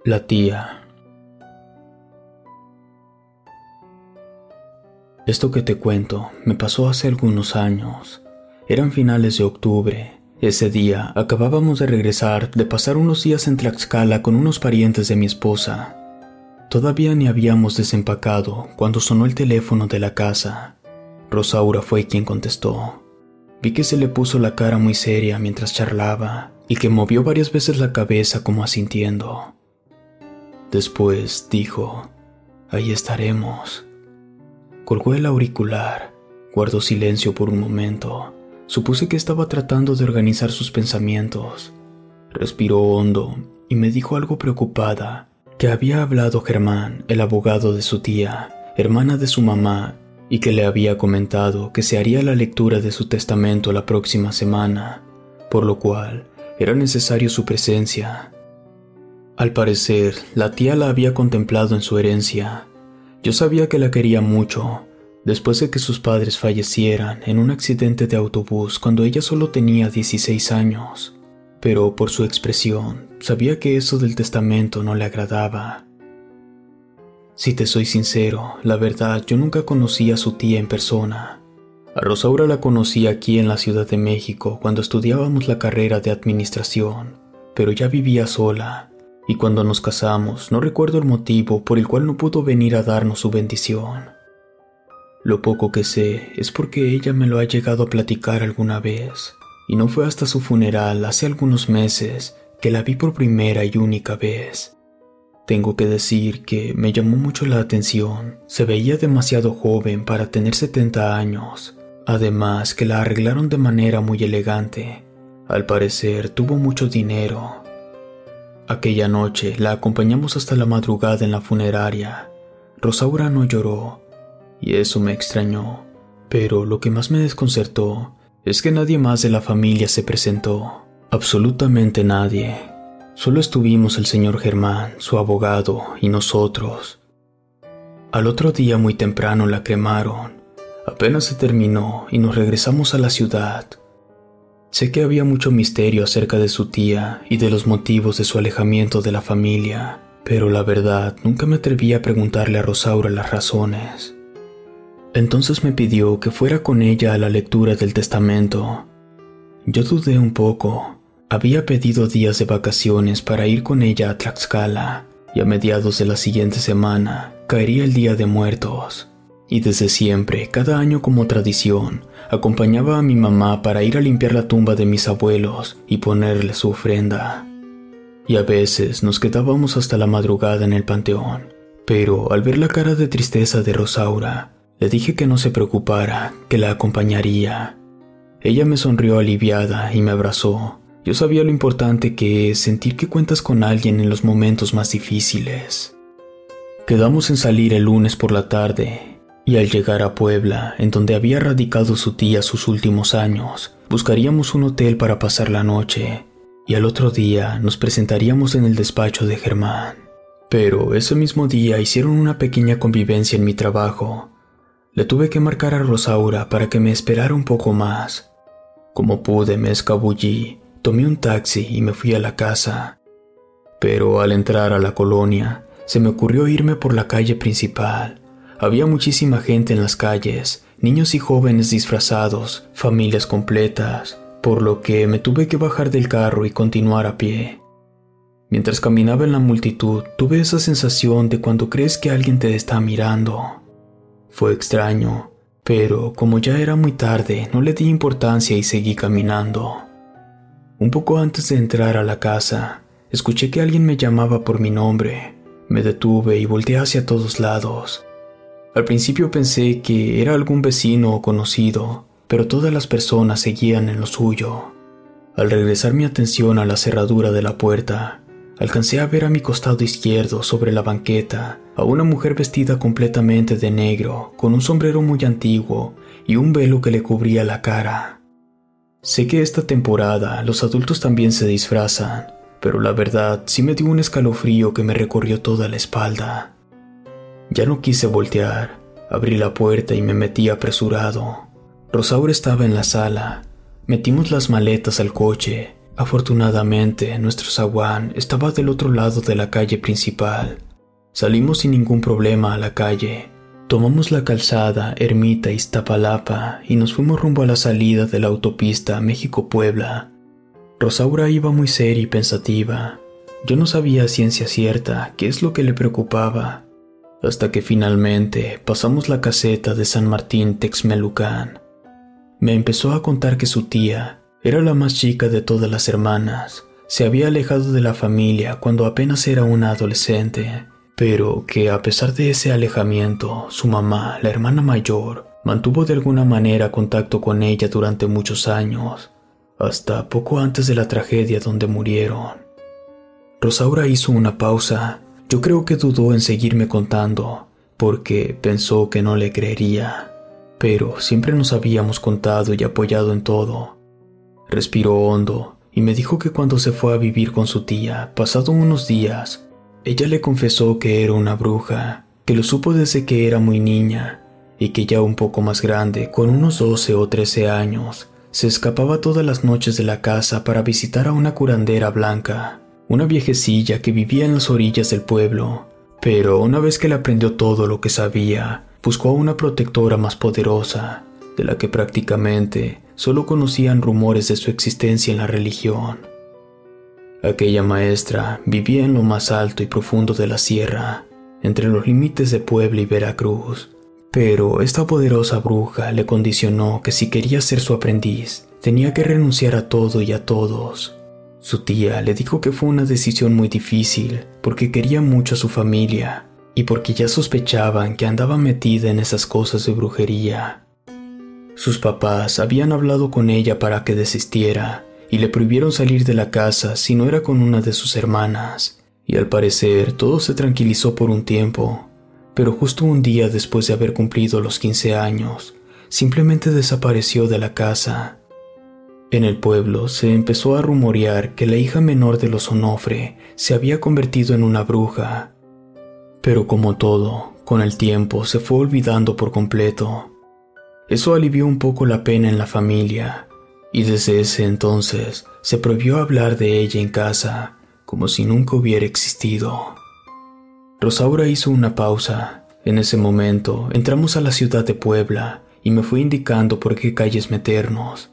La tía. Esto que te cuento me pasó hace algunos años. Eran finales de octubre. Ese día acabábamos de regresar de pasar unos días en Tlaxcala con unos parientes de mi esposa. Todavía ni habíamos desempacado cuando sonó el teléfono de la casa. Rosaura fue quien contestó. Vi que se le puso la cara muy seria mientras charlaba y que movió varias veces la cabeza como asintiendo. Después dijo, ahí estaremos. Colgó el auricular, guardó silencio por un momento. Supuse que estaba tratando de organizar sus pensamientos. Respiró hondo y me dijo algo preocupada, que había hablado Germán, el abogado de su tía, hermana de su mamá, y que le había comentado que se haría la lectura de su testamento la próxima semana, por lo cual era necesario su presencia. Al parecer, la tía la había contemplado en su herencia. Yo sabía que la quería mucho, después de que sus padres fallecieran en un accidente de autobús cuando ella solo tenía 16 años. Pero por su expresión, sabía que eso del testamento no le agradaba. Si te soy sincero, la verdad, yo nunca conocí a su tía en persona. A Rosaura la conocí aquí en la Ciudad de México cuando estudiábamos la carrera de administración, pero ya vivía sola. Y cuando nos casamos, no recuerdo el motivo por el cual no pudo venir a darnos su bendición. Lo poco que sé es porque ella me lo ha llegado a platicar alguna vez, y no fue hasta su funeral hace algunos meses que la vi por primera y única vez. Tengo que decir que me llamó mucho la atención, se veía demasiado joven para tener 70 años, además que la arreglaron de manera muy elegante. Al parecer tuvo mucho dinero. Aquella noche la acompañamos hasta la madrugada en la funeraria. Rosaura no lloró, y eso me extrañó, pero lo que más me desconcertó es que nadie más de la familia se presentó. Absolutamente nadie. Solo estuvimos el señor Germán, su abogado, y nosotros. Al otro día muy temprano la cremaron. Apenas se terminó y nos regresamos a la ciudad. Sé que había mucho misterio acerca de su tía y de los motivos de su alejamiento de la familia, pero la verdad nunca me atreví a preguntarle a Rosaura las razones. Entonces me pidió que fuera con ella a la lectura del testamento. Yo dudé un poco. Había pedido días de vacaciones para ir con ella a Tlaxcala, y a mediados de la siguiente semana caería el Día de Muertos. Y desde siempre, cada año como tradición, acompañaba a mi mamá para ir a limpiar la tumba de mis abuelos y ponerle su ofrenda. Y a veces nos quedábamos hasta la madrugada en el panteón, pero al ver la cara de tristeza de Rosaura, le dije que no se preocupara, que la acompañaría. Ella me sonrió aliviada y me abrazó. Yo sabía lo importante que es sentir que cuentas con alguien en los momentos más difíciles. Quedamos en salir el lunes por la tarde, y al llegar a Puebla, en donde había radicado su tía sus últimos años, buscaríamos un hotel para pasar la noche, y al otro día nos presentaríamos en el despacho de Germán. Pero ese mismo día hicieron una pequeña convivencia en mi trabajo. Le tuve que marcar a Rosaura para que me esperara un poco más. Como pude me escabullí, tomé un taxi y me fui a la casa. Pero al entrar a la colonia, se me ocurrió irme por la calle principal. Había muchísima gente en las calles, niños y jóvenes disfrazados, familias completas, por lo que me tuve que bajar del carro y continuar a pie. Mientras caminaba en la multitud, tuve esa sensación de cuando crees que alguien te está mirando. Fue extraño, pero como ya era muy tarde, no le di importancia y seguí caminando. Un poco antes de entrar a la casa, escuché que alguien me llamaba por mi nombre. Me detuve y volteé hacia todos lados. Al principio pensé que era algún vecino o conocido, pero todas las personas seguían en lo suyo. Al regresar mi atención a la cerradura de la puerta, alcancé a ver a mi costado izquierdo, sobre la banqueta, a una mujer vestida completamente de negro, con un sombrero muy antiguo y un velo que le cubría la cara. Sé que esta temporada los adultos también se disfrazan, pero la verdad sí me dio un escalofrío que me recorrió toda la espalda. Ya no quise voltear, abrí la puerta y me metí apresurado. Rosaura estaba en la sala. Metimos las maletas al coche Afortunadamente, nuestro zaguán estaba del otro lado de la calle principal. Salimos sin ningún problema a la calle. Tomamos la calzada Ermita-Iztapalapa y nos fuimos rumbo a la salida de la autopista México-Puebla. Rosaura iba muy seria y pensativa. Yo no sabía a ciencia cierta qué es lo que le preocupaba, hasta que finalmente pasamos la caseta de San Martín Texmelucan. Me empezó a contar que su tía era la más chica de todas las hermanas. Se había alejado de la familia cuando apenas era una adolescente, pero que a pesar de ese alejamiento, su mamá, la hermana mayor, mantuvo de alguna manera contacto con ella durante muchos años, hasta poco antes de la tragedia donde murieron. Rosaura hizo una pausa. Yo creo que dudó en seguirme contando, porque pensó que no le creería, pero siempre nos habíamos contado y apoyado en todo. Respiró hondo y me dijo que cuando se fue a vivir con su tía, pasado unos días, ella le confesó que era una bruja, que lo supo desde que era muy niña, y que ya un poco más grande, con unos 12 o 13 años, se escapaba todas las noches de la casa para visitar a una curandera blanca, una viejecilla que vivía en las orillas del pueblo, pero una vez que le aprendió todo lo que sabía, buscó a una protectora más poderosa, de la que prácticamente solo conocían rumores de su existencia en la religión. Aquella maestra vivía en lo más alto y profundo de la sierra, entre los límites de Puebla y Veracruz, pero esta poderosa bruja le condicionó que si quería ser su aprendiz, tenía que renunciar a todo y a todos. Su tía le dijo que fue una decisión muy difícil porque quería mucho a su familia y porque ya sospechaban que andaba metida en esas cosas de brujería. Sus papás habían hablado con ella para que desistiera y le prohibieron salir de la casa si no era con una de sus hermanas, y al parecer todo se tranquilizó por un tiempo, pero justo un día después de haber cumplido los 15 años, simplemente desapareció de la casa. En el pueblo se empezó a rumorear que la hija menor de los Onofre se había convertido en una bruja, pero como todo, con el tiempo se fue olvidando por completo. Eso alivió un poco la pena en la familia, y desde ese entonces se prohibió hablar de ella en casa, como si nunca hubiera existido. Rosaura hizo una pausa. En ese momento entramos a la ciudad de Puebla y me fue indicando por qué calles meternos.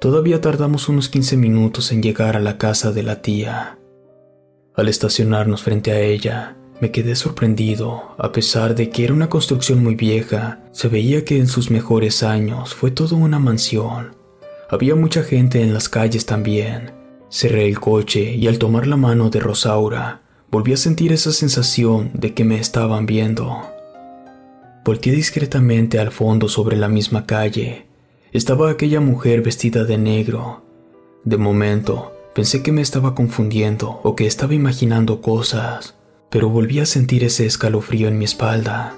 Todavía tardamos unos 15 minutos en llegar a la casa de la tía. Al estacionarnos frente a ella, me quedé sorprendido. A pesar de que era una construcción muy vieja, se veía que en sus mejores años fue toda una mansión. Había mucha gente en las calles también. Cerré el coche y al tomar la mano de Rosaura, volví a sentir esa sensación de que me estaban viendo. Volteé discretamente al fondo sobre la misma calle. Estaba aquella mujer vestida de negro. De momento, pensé que me estaba confundiendo o que estaba imaginando cosas, pero volví a sentir ese escalofrío en mi espalda.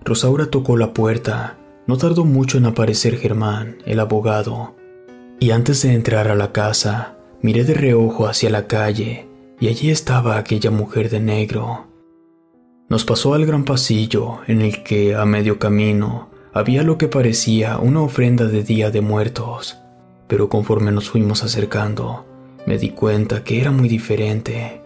Rosaura tocó la puerta. No tardó mucho en aparecer Germán, el abogado, y antes de entrar a la casa, miré de reojo hacia la calle, y allí estaba aquella mujer de negro. Nos pasó al gran pasillo, en el que, a medio camino, había lo que parecía una ofrenda de Día de Muertos, pero conforme nos fuimos acercando, me di cuenta que era muy diferente.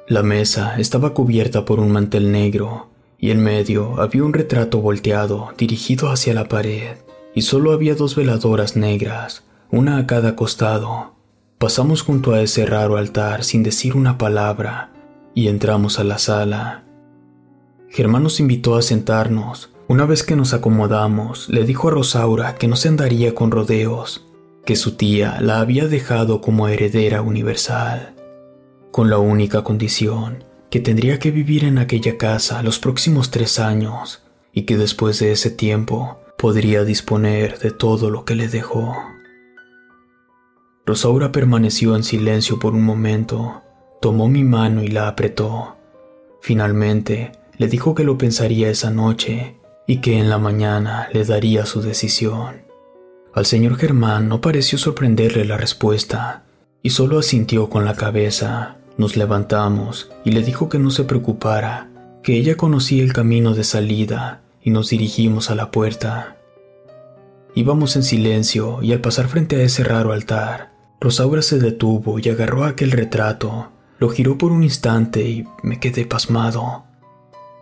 La mesa estaba cubierta por un mantel negro, y en medio había un retrato volteado dirigido hacia la pared, y solo había 2 veladoras negras, una a cada costado. Pasamos junto a ese raro altar sin decir una palabra, y entramos a la sala. Germán nos invitó a sentarnos. Una vez que nos acomodamos, le dijo a Rosaura que no se andaría con rodeos, que su tía la había dejado como heredera universal, con la única condición que tendría que vivir en aquella casa los próximos 3 años y que después de ese tiempo podría disponer de todo lo que le dejó. Rosaura permaneció en silencio por un momento, tomó mi mano y la apretó. Finalmente, le dijo que lo pensaría esa noche y que en la mañana le daría su decisión. Al señor Germán no pareció sorprenderle la respuesta y solo asintió con la cabeza. Nos levantamos y le dijo que no se preocupara, que ella conocía el camino de salida y nos dirigimos a la puerta. Íbamos en silencio y al pasar frente a ese raro altar, Rosaura se detuvo y agarró aquel retrato, lo giró por un instante y me quedé pasmado.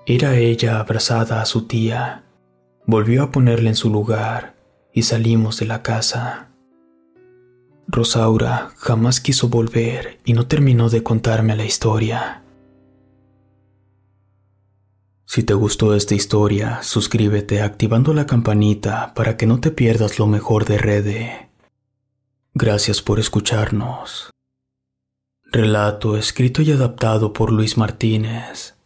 Era ella abrazada a su tía. Volvió a ponerla en su lugar y salimos de la casa. Rosaura jamás quiso volver y no terminó de contarme la historia. Si te gustó esta historia, suscríbete activando la campanita para que no te pierdas lo mejor de Rede. Gracias por escucharnos. Relato escrito y adaptado por Luis Martínez.